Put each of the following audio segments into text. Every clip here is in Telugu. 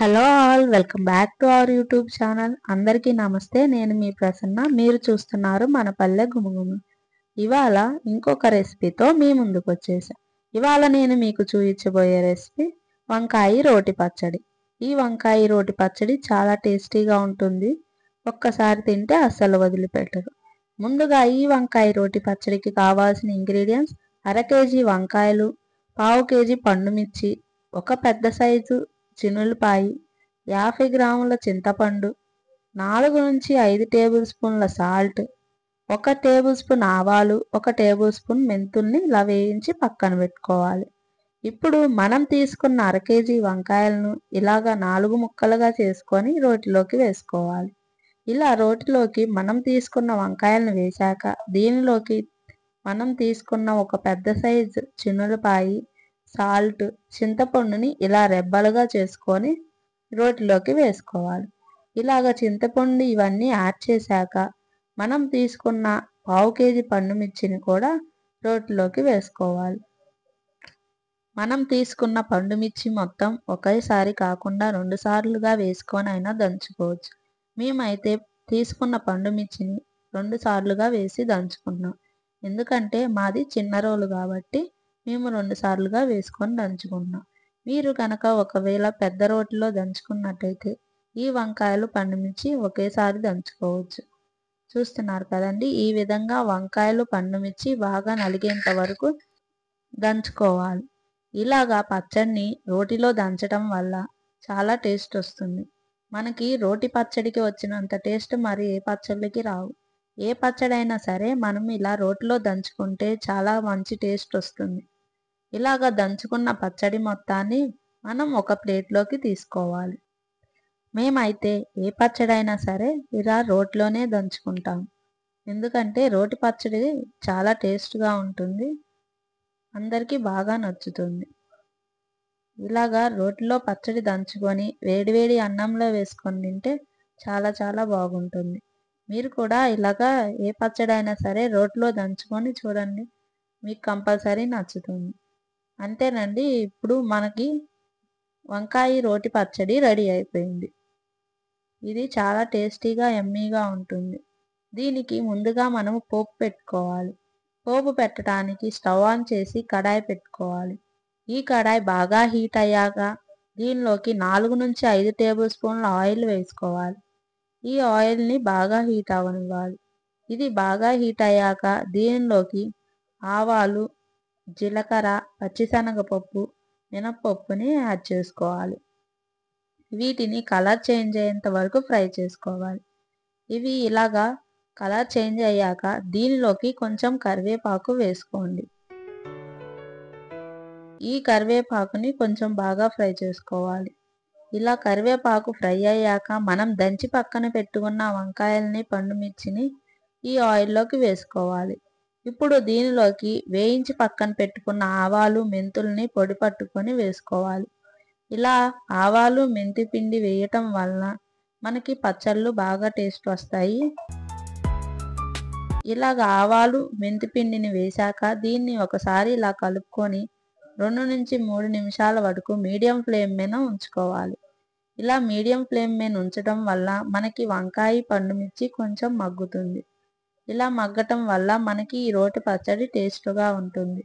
Hello all, welcome back to our YouTube channel. అందరికీ నమస్తే. నేను మీ ప్రసన్న. మీరు చూస్తున్నారు మన పల్లె గుమగుమ. ఇవాళ ఇంకొక రెసిపీతో మీ ముందుకు వచ్చేసా. ఇవాళ నేను మీకు చూపించబోయే రెసిపీ వంకాయ రోటి పచ్చడి. ఈ వంకాయ రోటి పచ్చడి చాలా టేస్టీగా ఉంటుంది. ఒక్కసారి తింటే అస్సలు వదిలిపెట్టరు. ముందుగా ఈ వంకాయ రోటి పచ్చడికి కావాల్సిన ఇంగ్రీడియంట్స్: అర కేజీ వంకాయలు, పావు కేజీ పండుమిర్చి, ఒక పెద్ద సైజు చిన్నులపాయి, 50 గ్రాముల చింతపండు, 4 నుంచి 5 టేబుల్ స్పూన్ల సాల్ట్, 1 టేబుల్ స్పూన్ ఆవాలు, 1 టేబుల్ స్పూన్ మెంతుల్ని ఇలా వేయించి పక్కన పెట్టుకోవాలి. ఇప్పుడు మనం తీసుకున్న అర కేజీ వంకాయలను ఇలాగా 4 ముక్కలుగా చేసుకొని రోటిలోకి వేసుకోవాలి. ఇలా రోటిలోకి మనం తీసుకున్న వంకాయలను వేశాక దీనిలోకి మనం తీసుకున్న ఒక పెద్ద సైజు చిన్నులపాయి, సాల్ట్, చింతపండుని ఇలా రెబ్బలుగా చేసుకొని రోటిలోకి వేసుకోవాలి. ఇలాగ చింతపండు ఇవన్నీ యాడ్ చేశాక మనం తీసుకున్న పావు కేజీ పండుమిర్చిని కూడా రోటిలోకి వేసుకోవాలి. మనం తీసుకున్న పండుమిర్చి మొత్తం ఒకేసారి కాకుండా 2 సార్లుగా వేసుకొని అయినా దంచుకోవచ్చు. మేమైతే తీసుకున్న పండుమిర్చిని 2 సార్లుగా వేసి దంచుకున్నాం. ఎందుకంటే మాది చిన్న రోలు కాబట్టి మేము 2 సార్లుగా వేసుకొని దంచుకున్నాం. మీరు కనుక ఒకవేళ పెద్ద రోటిలో దంచుకున్నట్టయితే ఈ వంకాయలు పండుమిర్చి ఒకేసారి దంచుకోవచ్చు. చూస్తున్నారు కదండి, ఈ విధంగా వంకాయలు పండుమిర్చి బాగా నలిగేంత వరకు దంచుకోవాలి. ఇలాగా పచ్చడిని రోటిలో దంచడం వల్ల చాలా టేస్ట్ వస్తుంది. మనకి రోటి పచ్చడికి వచ్చినంత టేస్ట్ మరి ఏ పచ్చళ్ళకి రావు. ఏ పచ్చడైనా సరే మనం ఇలా రోటిలో దంచుకుంటే చాలా మంచి టేస్ట్ వస్తుంది. ఇలాగ దంచుకున్న పచ్చడి మొత్తాన్ని మనం ఒక ప్లేట్లోకి తీసుకోవాలి. మేమైతే ఏ పచ్చడైనా సరే ఇలా రోట్లోనే దంచుకుంటాం. ఎందుకంటే రోటి పచ్చడి చాలా టేస్ట్గా ఉంటుంది, అందరికీ బాగా నచ్చుతుంది. ఇలాగా రోటిలో పచ్చడి దంచుకొని వేడివేడి అన్నంలో వేసుకొని తింటే చాలా చాలా బాగుంటుంది. మీరు కూడా ఇలాగా ఏ పచ్చడైనా సరే రోటిలో దంచుకొని చూడండి, మీకు కంపల్సరీ నచ్చుతుంది. అంతేనండి, ఇప్పుడు మనకి వంకాయ రోటి పచ్చడి రెడీ అయిపోయింది. ఇది చాలా టేస్టీగా యమ్మీగా ఉంటుంది. దీనికి ముందుగా మనం పోపు పెట్టుకోవాలి. పోపు పెట్టడానికి స్టవ్ ఆన్ చేసి కడాయి పెట్టుకోవాలి. ఈ కడాయి బాగా హీట్ అయ్యాక దీనిలోకి 4 నుంచి 5 టేబుల్ స్పూన్ల ఆయిల్ వేసుకోవాలి. ఈ ఆయిల్ని బాగా హీట్ అవ్వనివ్వాలి. ఇది బాగా హీట్ అయ్యాక దీనిలోకి ఆవాలు, జీలకర్ర, పచ్చిశనగపప్పు, మినప్పప్పుని యాడ్ చేసుకోవాలి. వీటిని కలర్ చేంజ్ అయ్యేంత వరకు ఫ్రై చేసుకోవాలి. ఇవి ఇలాగా కలర్ చేంజ్ అయ్యాక దీనిలోకి కొంచెం కరివేపాకు వేసుకోండి. ఈ కరివేపాకుని కొంచెం బాగా ఫ్రై చేసుకోవాలి. ఇలా కరివేపాకు ఫ్రై అయ్యాక మనం దంచి పక్కన పెట్టుకున్న వంకాయల్ని, పండుమిర్చిని ఈ ఆయిల్లోకి వేసుకోవాలి. ఇప్పుడు దీనిలోకి వేయించి పక్కన పెట్టుకున్న ఆవాలు, మెంతుల్ని పొడి పట్టుకొని వేసుకోవాలి. ఇలా ఆవాలు, మెంతి పిండి వేయటం వలన మనకి పచ్చళ్ళు బాగా టేస్ట్ వస్తాయి. ఇలాగ ఆవాలు, మెంతి పిండిని వేశాక దీన్ని ఒకసారి ఇలా కలుపుకొని 2 నుంచి 3 నిమిషాల వరకు మీడియం ఫ్లేమ్ మీద ఉంచుకోవాలి. ఇలా మీడియం ఫ్లేమ్ మీద ఉంచడం వల్ల మనకి వంకాయ, పండుమిర్చి కొంచెం మగ్గుతుంది. ఇలా మగ్గటం వల్ల మనకి ఈ రోటి పచ్చడి టేస్ట్గా ఉంటుంది.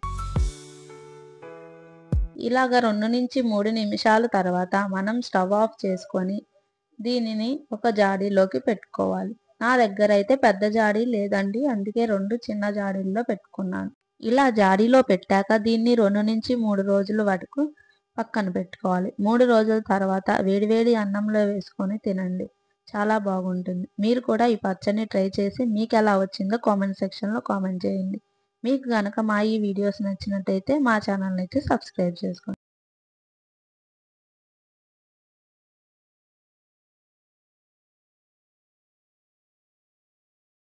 ఇలాగ 2 నుంచి 3 నిమిషాల తర్వాత మనం స్టవ్ ఆఫ్ చేసుకొని దీనిని ఒక జాడీలోకి పెట్టుకోవాలి. నా దగ్గర అయితే పెద్ద జాడీ లేదండి, అందుకే 2 చిన్న జాడీల్లో పెట్టుకున్నాను. ఇలా జాడీలో పెట్టాక దీన్ని 2 నుంచి 3 రోజుల వరకు పక్కన పెట్టుకోవాలి. 3 రోజుల తర్వాత వేడివేడి అన్నంలో వేసుకొని తినండి, చాలా బాగుంటుంది. మీరు కూడా ఈ పచ్చడిని ట్రై చేసి మీకు ఎలా వచ్చిందో కామెంట్ సెక్షన్లో కామెంట్ చేయండి. మీకు కనుక మా ఈ వీడియోస్ నచ్చినట్టయితే మా ఛానల్ని అయితే సబ్స్క్రైబ్ చేసుకోండి.